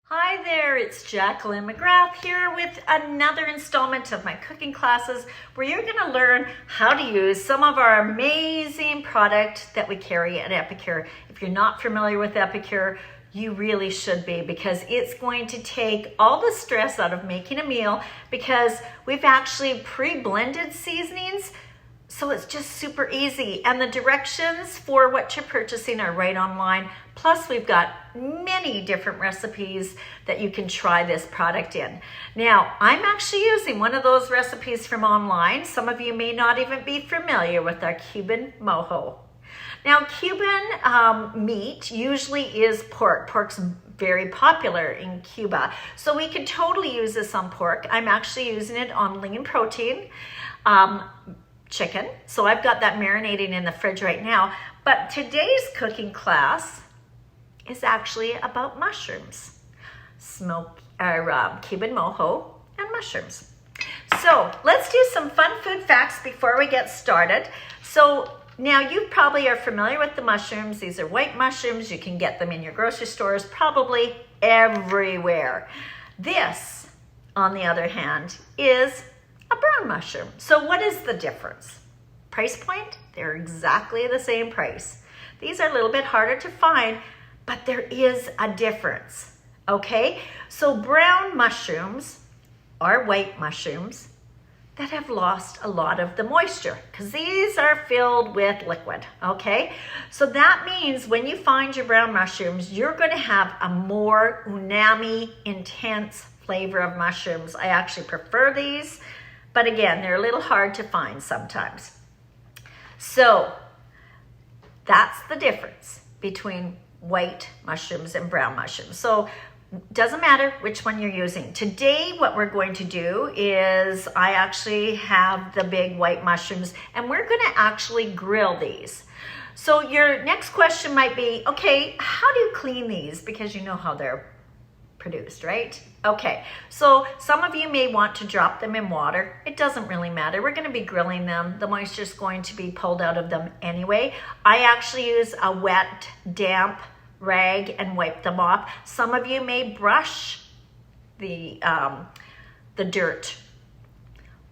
Hi there, it's Jacqueline McGrath here with another installment of my cooking classes where you're going to learn how to use some of our amazing product that we carry at Epicure. If you're not familiar with Epicure, you really should be, because it's going to take all the stress out of making a meal, because we've actually pre-blended seasonings. So it's just super easy, and the directions for what you're purchasing are right online. Plus we've got many different recipes that you can try this product in. Now, I'm actually using one of those recipes from online. Some of you may not even be familiar with our Cuban Mojo. Now, Cuban meat usually is pork. Pork's very popular in Cuba. So we could totally use this on pork. I'm actually using it on lean protein. Chicken. So I've got that marinating in the fridge right now. But today's cooking class is actually about mushrooms. Cuban Mojo and mushrooms. So let's do some fun food facts before we get started. So now you probably are familiar with the mushrooms. These are white mushrooms. You can get them in your grocery stores, probably everywhere. This, on the other hand, is a brown mushroom. So what is the difference? Price point? They're exactly the same price. These are a little bit harder to find, but there is a difference, okay? So brown mushrooms are white mushrooms that have lost a lot of the moisture, because these are filled with liquid, okay? So that means when you find your brown mushrooms, you're gonna have a more umami, intense flavor of mushrooms. I actually prefer these, but again, they're a little hard to find sometimes. So that's the difference between white mushrooms and brown mushrooms. So doesn't matter which one you're using. Today, what we're going to do is I actually have the big white mushrooms, and we're gonna actually grill these. So your next question might be, okay, how do you clean these? Because you know how they're produced, right? Okay, so some of you may want to drop them in water. It doesn't really matter. We're going to be grilling them. The moisture is going to be pulled out of them anyway. I actually use a wet, damp rag and wipe them off. Some of you may brush the dirt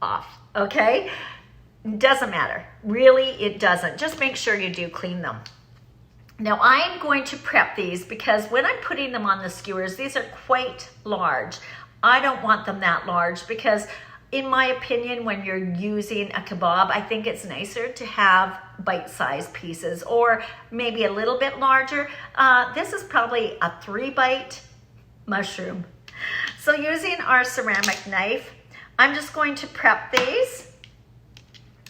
off, okay? Doesn't matter. Really, it doesn't. Just make sure you do clean them. Now I'm going to prep these because when I'm putting them on the skewers, these are quite large. I don't want them that large because in my opinion, when you're using a kebab, I think it's nicer to have bite-sized pieces or maybe a little bit larger. This is probably a 3-bite mushroom. So using our ceramic knife, I'm just going to prep these,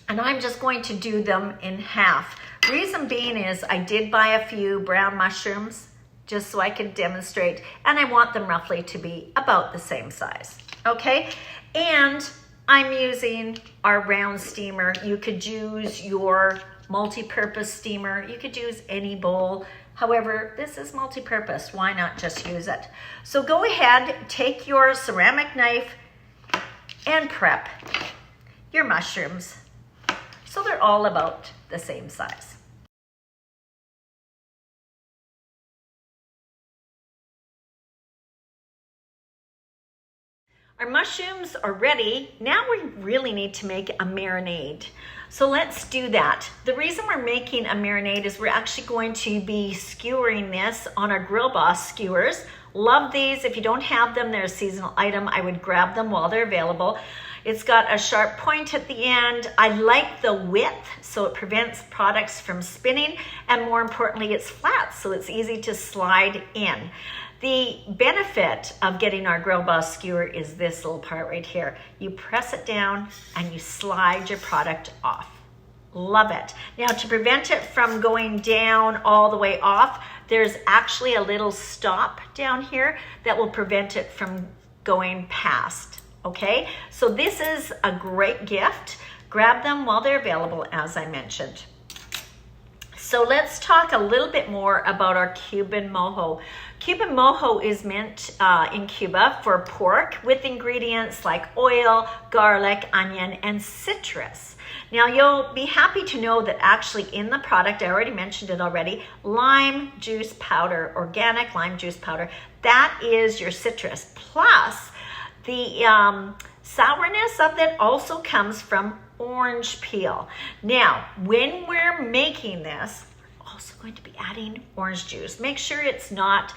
and I'm just going to do them in half. Reason being is I did buy a few brown mushrooms just so I could demonstrate, and I want them roughly to be about the same size, okay? And I'm using our round steamer. You could use your multi-purpose steamer. You could use any bowl. However, this is multi-purpose. Why not just use it? So go ahead, take your ceramic knife and prep your mushrooms so they're all about the same size. Our mushrooms are ready. Now we really need to make a marinade. So let's do that. The reason we're making a marinade is we're actually going to be skewering this on our Grill Boss skewers. Love these. If you don't have them, they're a seasonal item. I would grab them while they're available. It's got a sharp point at the end. I like the width, so it prevents products from spinning, and more importantly, it's flat, so it's easy to slide in. The benefit of getting our Grill Boss skewer is this little part right here. You press it down and you slide your product off. Love it. Now, to prevent it from going down all the way off, there's actually a little stop down here that will prevent it from going past. Okay, so this is a great gift. Grab them while they're available, as I mentioned. So let's talk a little bit more about our Cuban Mojo. Cuban Mojo is meant in Cuba for pork with ingredients like oil, garlic, onion, and citrus. Now you'll be happy to know that actually in the product, I already mentioned it already, lime juice powder, organic lime juice powder, that is your citrus. Plus, the sourness of it also comes from orange peel. Now, when we're making this, we're also going to be adding orange juice. Make sure it's not,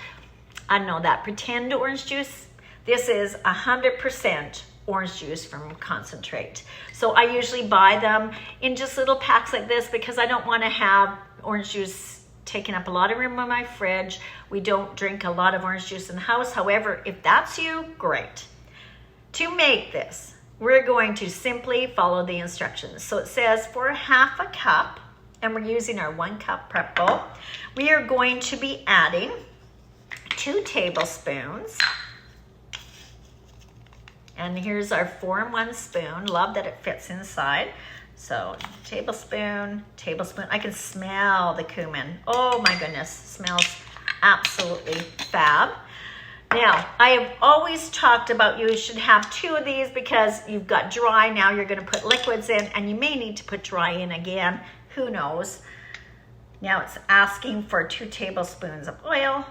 I don't know, that pretend orange juice. This is 100% orange juice from concentrate. So I usually buy them in just little packs like this because I don't want to have orange juice taking up a lot of room in my fridge. We don't drink a lot of orange juice in the house. However, if that's you, great. To make this, we're going to simply follow the instructions. So it says for half a cup, and we're using our 1 cup prep bowl, we are going to be adding 2 tablespoons. And here's our 4-in-1 spoon. Love that it fits inside. So tablespoon, tablespoon. I can smell the cumin. Oh my goodness, smells absolutely fab. Now, I have always talked about you should have 2 of these because you've got dry. Now you're going to put liquids in, and you may need to put dry in again. Who knows? Now it's asking for 2 tablespoons of oil.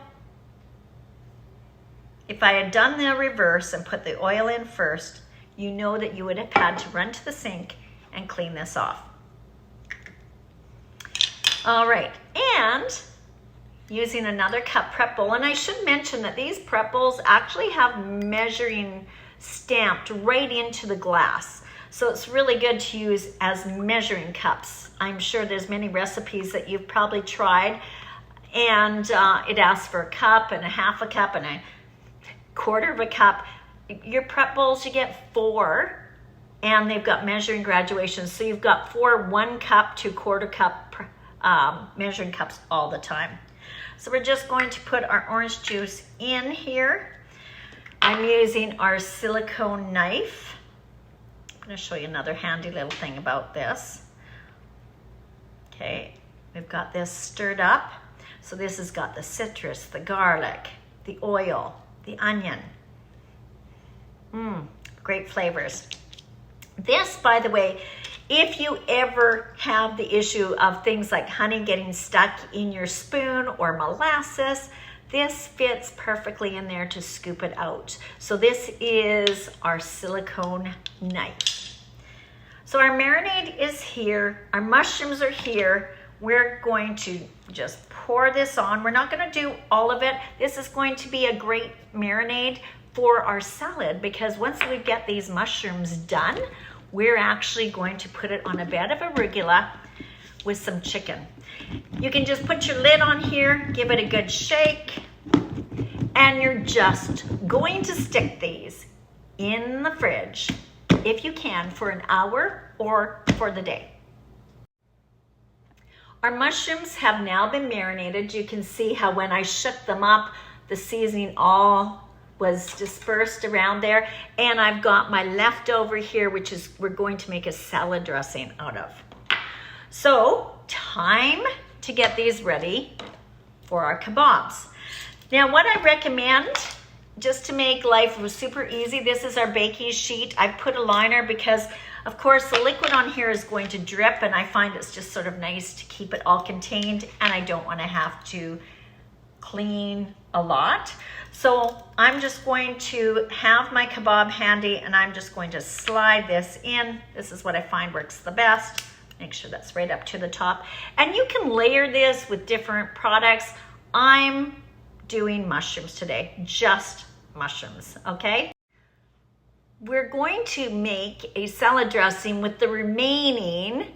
If I had done the reverse and put the oil in first, you know that you would have had to run to the sink and clean this off. All right, and using another cup prep bowl, and I should mention that these prep bowls actually have measuring stamped right into the glass. So it's really good to use as measuring cups. I'm sure there's many recipes that you've probably tried, and it asks for a cup and a half a cup and a quarter of a cup. Your prep bowls, you get 4, and they've got measuring graduations. So you've got 4 1 cup to quarter cup measuring cups all the time. So we're just going to put our orange juice in here. I'm using our silicone knife. I'm going to show you another handy little thing about this. Okay, we've got this stirred up. So this has got the citrus, the garlic, the oil, the onion. Great flavors. This, by the way, if you ever have the issue of things like honey getting stuck in your spoon or molasses, this fits perfectly in there to scoop it out. So this is our silicone knife. So our marinade is here. Our mushrooms are here. We're going to just pour this on. We're not going to do all of it. This is going to be a great marinade for our salad because once we get these mushrooms done, we're actually going to put it on a bed of arugula with some chicken. You can just put your lid on here, give it a good shake, and you're just going to stick these in the fridge, if you can, for an hour or for the day. Our mushrooms have now been marinated. You can see how when I shook them up, the seasoning all was dispersed around there. And I've got my leftover here, which is we're going to make a salad dressing out of. So time to get these ready for our kebabs. Now what I recommend, just to make life super easy, this is our baking sheet. I put a liner because of course the liquid on here is going to drip, and I find it's just sort of nice to keep it all contained, and I don't want to have to clean a lot. So I'm just going to have my kebab handy, and I'm just going to slide this in. This is what I find works the best. Make sure that's right up to the top. And you can layer this with different products. I'm doing mushrooms today, just mushrooms, okay? We're going to make a salad dressing with the remaining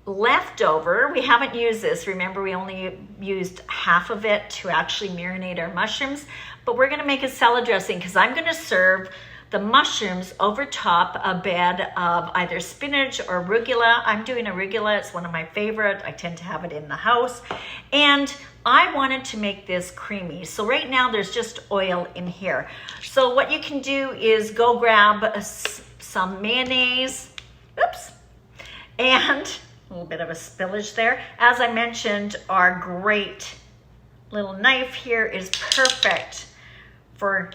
leftover. We haven't used this. Remember, we only used half of it to actually marinate our mushrooms, but we're gonna make a salad dressing because I'm gonna serve the mushrooms over top a bed of either spinach or arugula. I'm doing arugula, it's one of my favorite. I tend to have it in the house. And I wanted to make this creamy. So right now there's just oil in here. So what you can do is go grab some mayonnaise, oops, and a little bit of a spillage there. As I mentioned, our great little knife here is perfect for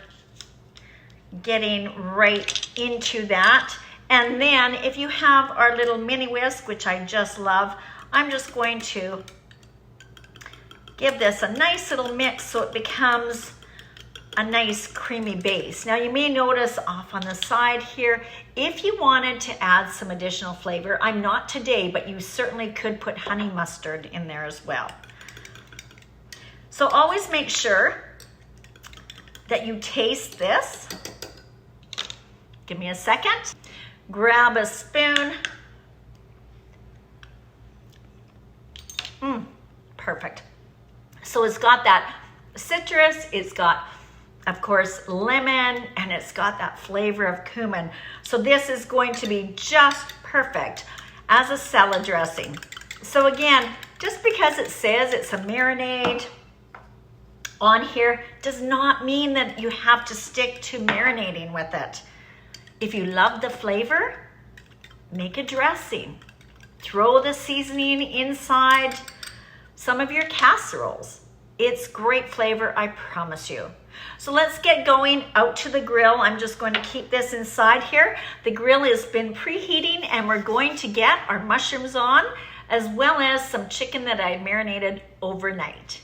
getting right into that. And then if you have our little mini whisk, which I just love, I'm just going to give this a nice little mix so it becomes a nice creamy base. Now you may notice off on the side here, if you wanted to add some additional flavor, I'm not today, but you certainly could put honey mustard in there as well. So always make sure that you taste this. Give me a second. Grab a spoon. Perfect. So it's got that citrus, it's got, of course, lemon, and it's got that flavor of cumin. So this is going to be just perfect as a salad dressing. So again, just because it says it's a marinade on here does not mean that you have to stick to marinating with it. If you love the flavor, make a dressing. Throw the seasoning inside some of your casseroles. It's great flavor, I promise you. So let's get going out to the grill. I'm just going to keep this inside here. The grill has been preheating and we're going to get our mushrooms on, as well as some chicken that I marinated overnight.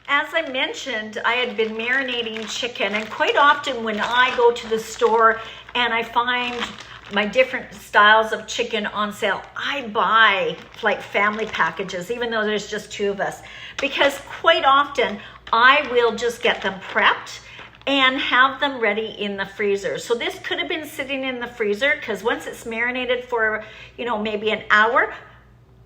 As I mentioned, I had been marinating chicken, and quite often when I go to the store and I find my different styles of chicken on sale, I buy like family packages, even though there's just 2 of us, because quite often I will just get them prepped and have them ready in the freezer. So this could have been sitting in the freezer, because once it's marinated for, maybe an hour,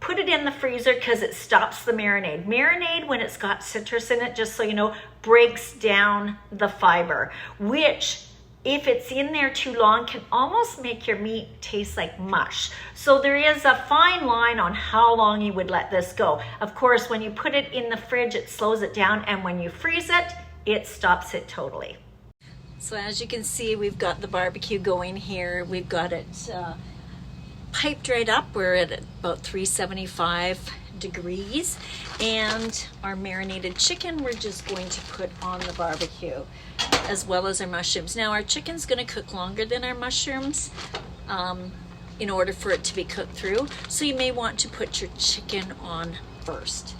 put it in the freezer because it stops the marinade. Marinade, when it's got citrus in it, just so you know, breaks down the fiber, which if it's in there too long can almost make your meat taste like mush. So there is a fine line on how long you would let this go. Of course, when you put it in the fridge, it slows it down, and when you freeze it, it stops it totally. So as you can see, we've got the barbecue going here. We've got it piped right up. We're at about 375 degrees, and our marinated chicken we're just going to put on the barbecue, as well as our mushrooms. Now our chicken's going to cook longer than our mushrooms in order for it to be cooked through, so you may want to put your chicken on first.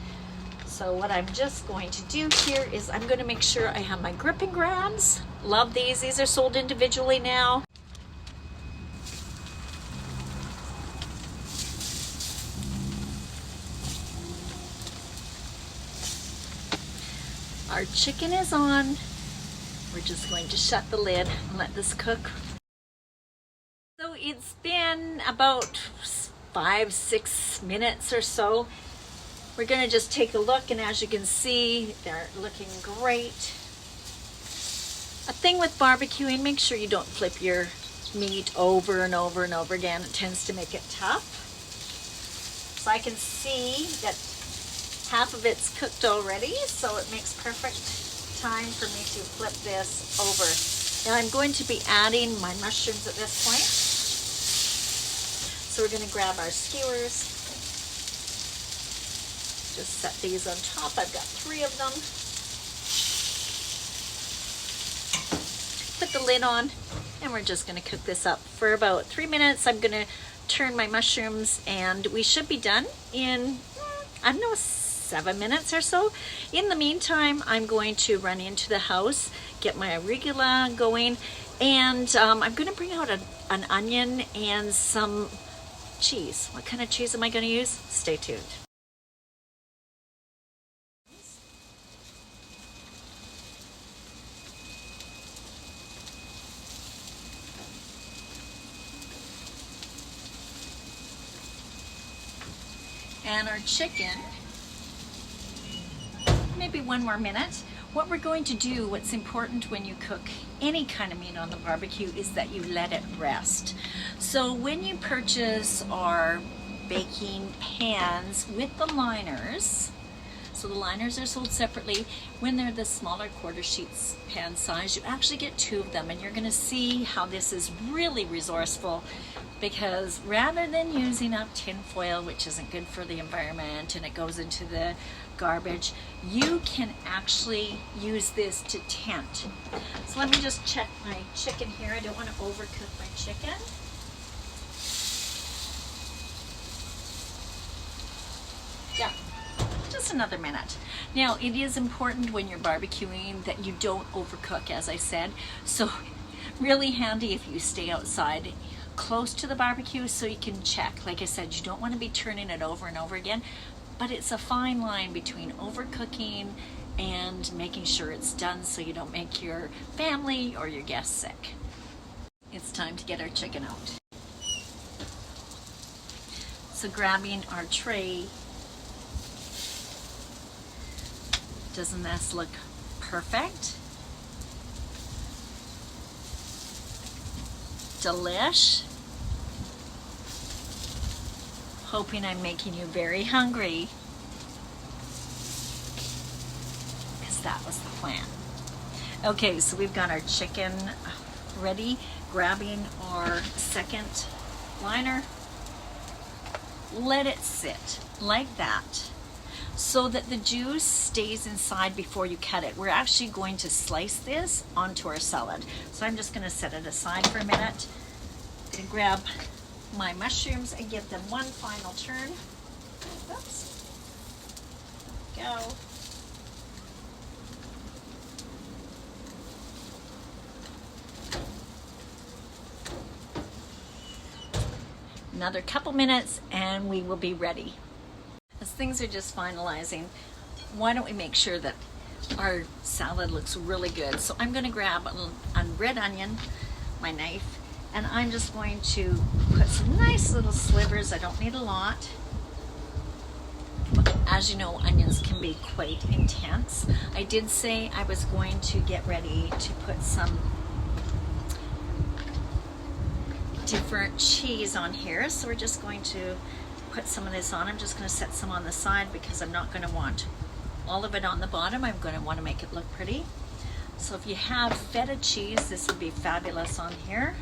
So what I'm just going to do here is I'm going to make sure I have my grip and grabs. Love these. These are sold individually now. Our chicken is on. We're just going to shut the lid and let this cook. So it's been about 5-6 minutes or so. We're going to just take a look, and as you can see, they're looking great. A thing with barbecuing, make sure you don't flip your meat over and over and over again. It tends to make it tough. So I can see that half of it's cooked already, so it makes perfect time for me to flip this over. Now I'm going to be adding my mushrooms at this point. So we're going to grab our skewers. Just set these on top. I've got 3 of them. Put the lid on, and we're just going to cook this up for about 3 minutes. I'm going to turn my mushrooms, and we should be done in, I don't know, 7 minutes or so. In the meantime, I'm going to run into the house, get my arugula going, and I'm going to bring out an onion and some cheese. What kind of cheese am I going to use? Stay tuned. And our chicken, maybe 1 more minute. What we're going to do, what's important when you cook any kind of meat on the barbecue, is that you let it rest. So when you purchase our baking pans with the liners, so the liners are sold separately. When they're the smaller quarter sheets pan size, you actually get 2 of them, and you're going to see how this is really resourceful, because rather than using up tin foil, which isn't good for the environment and it goes into the garbage, you can actually use this to tent. So let me just check my chicken here. I don't want to overcook my chicken. Yeah, just just another minute. Now, it is important when you're barbecuing that you don't overcook, as I said. So really handy if you stay outside close to the barbecue so you can check. Like I said, you don't want to be turning it over and over again, but it's a fine line between overcooking and making sure it's done so you don't make your family or your guests sick. It's time to get our chicken out. So grabbing our tray, doesn't this look perfect? Delish. Hoping I'm making you very hungry, because that was the plan. Okay, so we've got our chicken ready. Grabbing our second liner. Let it sit like that so that the juice stays inside before you cut it. We're actually going to slice this onto our salad. So I'm just going to set it aside for a minute. I'm going to grab my mushrooms and give them one final turn. Oops. Go. Another couple minutes and we will be ready. As things are just finalizing, why don't we make sure that our salad looks really good. So I'm going to grab a red onion, my knife, and I'm just going to put some nice little slivers. I don't need a lot. As you know, onions can be quite intense. I did say I was going to get ready to put some different cheese on here, so we're just going to put some of this on. I'm just going to set some on the side because I'm not going to want all of it on the bottom. I'm going to want to make it look pretty. So if you have feta cheese, this would be fabulous on here.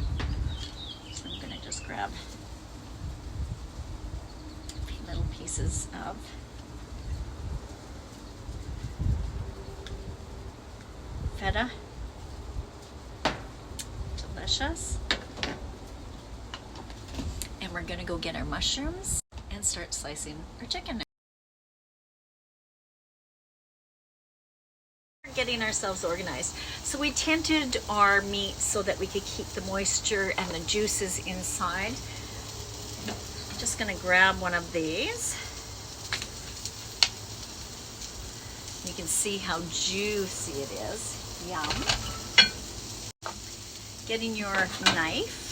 So I'm going to just grab a few little pieces of feta. Delicious. And we're going to go get our mushrooms and start slicing our chicken. We're getting ourselves organized. So we tinted our meat so that we could keep the moisture and the juices inside. I'm just going to grab one of these. You can see how juicy it is. Yum. Getting your knife.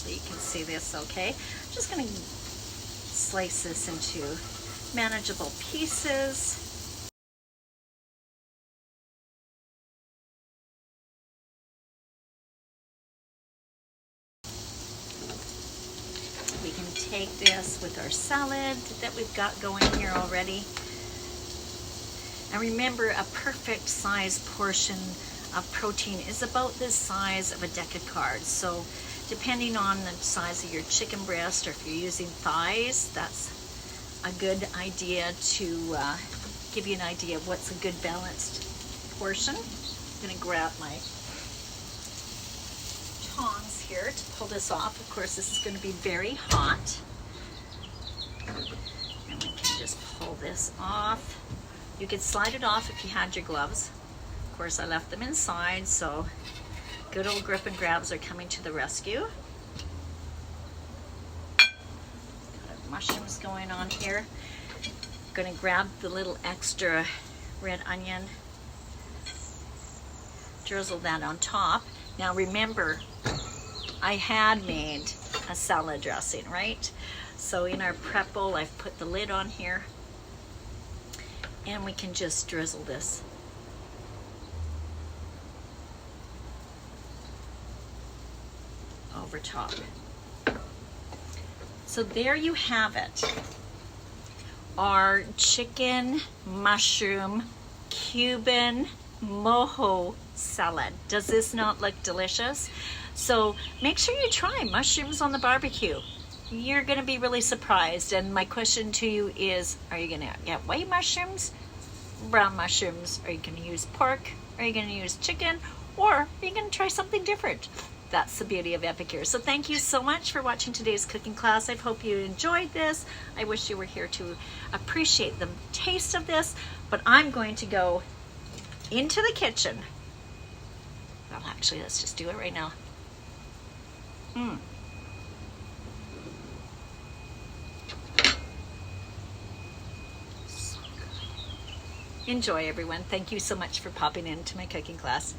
You can see this okay. I'm just going to slice this into manageable pieces. We can take this with our salad that we've got going here already. And remember, a perfect size portion of protein is about this size of a deck of cards. So depending on the size of your chicken breast, or if you're using thighs, that's a good idea to give you an idea of what's a good balanced portion. I'm going to grab my tongs here to pull this off. Of course, this is going to be very hot. And we can just pull this off. You could slide it off if you had your gloves. Of course, I left them inside, so good old grip and grabs are coming to the rescue. Got our mushrooms going on here. Going to grab the little extra red onion, drizzle that on top. Now remember, I had made a salad dressing, right? So in our prep bowl, I've put the lid on here, and we can just drizzle this over top. So there you have it. Our chicken mushroom Cuban mojo salad. Does this not look delicious? So make sure you try mushrooms on the barbecue. You're going to be really surprised. And my question to you is, are you going to get white mushrooms, brown mushrooms? Are you going to use pork? Are you going to use chicken? Or are you going to try something different? That's the beauty of Epicure. So thank you so much for watching today's cooking class. I hope you enjoyed this. I wish you were here to appreciate the taste of this, but I'm going to go into the kitchen. Well, actually, let's just do it right now. So good. Enjoy, everyone. Thank you so much for popping into my cooking class.